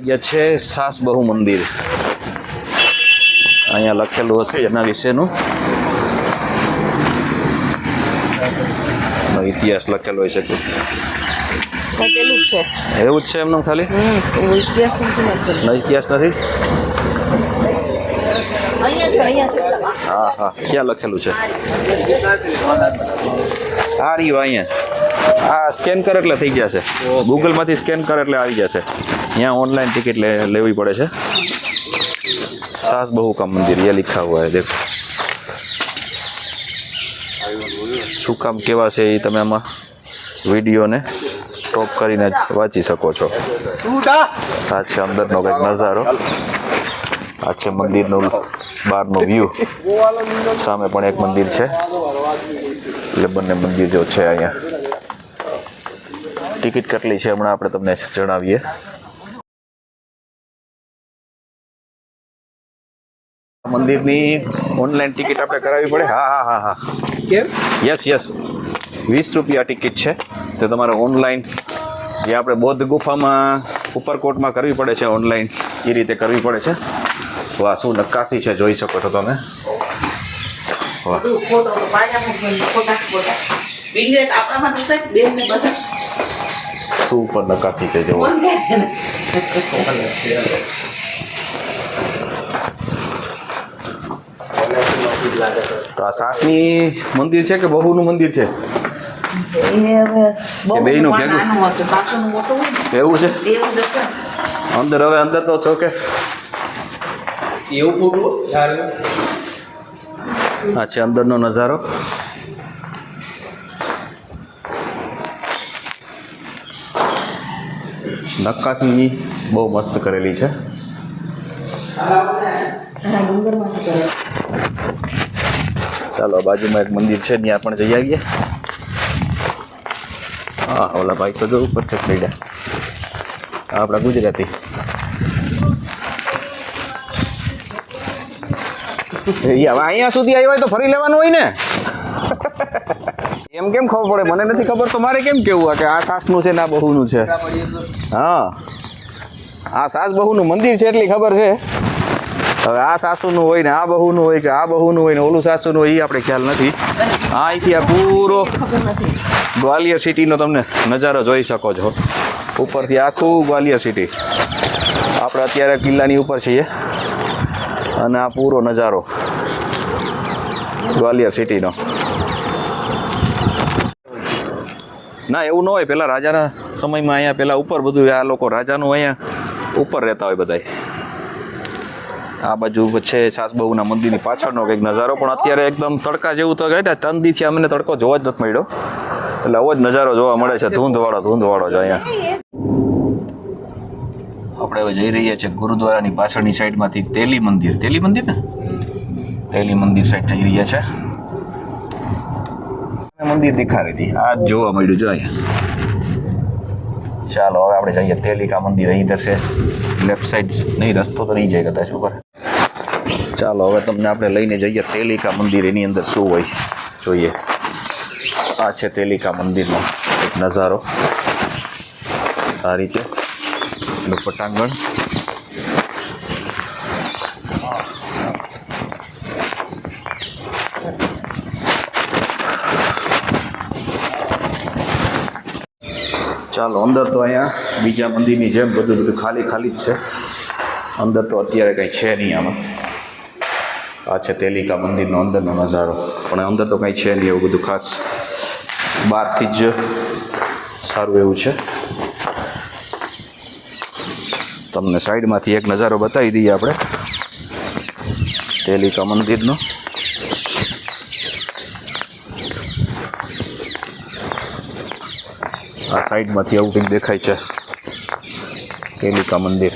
ये છે સાસ બહુ મંદિર અહીંયા લખેલું હશે એના વિશેનું ઇતિહાસ લખેલો હોય છે એવું જ છે એમનું ખાલી ઇતિહાસ નથી હા હા ક્યાં લખેલું છે આ રહ્યું અહીંયા આ સ્કેન કરે એટલે થઈ જશે ગૂગલમાંથી સ્કેન કરે એટલે આવી જશે यहाँ ऑनलाइन टिकट लेवी पड़े છે सास बहू का मंदिर ये लिखा हुआ है देखो શું કામ કેવા છે એ તમે આમાં વિડીયોને સ્ટોપ કરીને વાંચી શકો છો આ છે અંદરનો કંઈક નજારો આ છે મંદિરનું બહારનો વ્યૂ સામે પણ એક મંદિર છે એટલે બંને મંદિર જો છે અહીંયા ટિકિટ કેટલી છે હમણાં આપણે તમને જણાવીએ મંદિરની ઓનલાઈન ટિકિટ આપણે કરાવવી પડે હા હા હા હા કેમ યસ યસ 20 રૂપિયા ટિકિટ છે તો તમારે ઓનલાઈન જે આપણે બૌદ્ધ ગુફામાં ઉપરકોટમાં કરવી પડે છે ઓનલાઈન એ રીતે કરવી પડે છે વાહ શું નક્કાશી છે જોઈ શકો છો તમે વાહ શું ઉપર નક્કાશી છે જો તો આ સાસની મંદિર છે કે બહુનું મંદિર છે બેયનું ભેગું એવું છે અંદર હવે અંદર તો છો કે આ છે અંદરનો નજારો નક્કાશી બહુ મસ્ત કરેલી છે ચાલો બાજુમાં એક મંદિર છે ત્યાં પણ જઈ આવીએ હા ઓલા ભાઈ તો જો ઉપર છે થઈ ગયા આપણા ગુજરાતી અહીંયા સુધી આવ્યા હોય તો ફરી લેવાનું હોય ને એમ કેમ ખબર પડે મને નથી ખબર તો મારે કેમ કેવું કે આ સાસનું છે ને આ બહુનું છે હા આ સાસ બહુનું મંદિર છે એટલી ખબર છે હવે આ સાસુનું હોય ને આ બહુનું હોય કે આ બહુનું હોય ને ઓલું સાસુનું હોય એ આપણે ખ્યાલ નથી અહીંથી આ પૂરો ગ્વાલિયર સિટીનો તમને નજારો જોઈ શકો છો ઉપરથી આખું ગ્વાલિયર સિટી આપણે અત્યારે કિલ્લાની ઉપર છીએ અને આ પૂરો નજારો ગ્વાલિયર સિટીનો ના એવું ન હોય પહેલાં રાજાના સમયમાં અહીંયા પહેલાં ઉપર બધું આ લોકો રાજાનું અહીંયા ઉપર રહેતા હોય બધાય આ બાજુ છે સાસબહુના મંદિરની પાછળનો કંઈક નજારો પણ અત્યારે એકદમ તડકા જેવું તો ગયા તંદીથી અમને તડકો જોવા જ નથી મળ્યો એટલે આવો જ નજારો જોવા મળે છે ધૂંધવાળો જ અહીંયા આપણે હવે જઈ રહ્યા છીએ ગુરુદ્વારાની પાછળની સાઈડમાંથી તેલી મંદિર ને તેલી મંદિર સાઈડ જઈ રહ્યા છે મંદિર દેખાડી હતી આ જ જોવા મળ્યું જો અહીંયા ચાલો હવે આપણે જઈએ તેલિકા મંદિર અહીં છે લેફ્ટ સાઈડ નહીં રસ્તો તો નહીં જાય કદાચ ઉપર ચાલો હવે તમને આપણે લઈને જઈએ તેલિકા મંદિર એની અંદર શું હોય જોઈએ આ છે તેલિકા મંદિરનો એક નજારો આ રીતે પટાંગણ ચાલો અંદર તો અહીંયા બીજા મંદિરની જેમ બધું ખાલી જ છે અંદર તો અત્યારે કંઈ છે નહીં આમાં આ છે તેલિકા મંદિરનો અંદરનો નજારો પણ અંદર તો કંઈ છે નહીં એવું બધું ખાસ બહારથી જ સારું એવું છે તમને સાઈડમાંથી એક નજારો બતાવી દઈએ આપણે તેલિકા મંદિરનો આ સાઈડમાંથી આવું કંઈક દેખાય છે તેલિકા મંદિર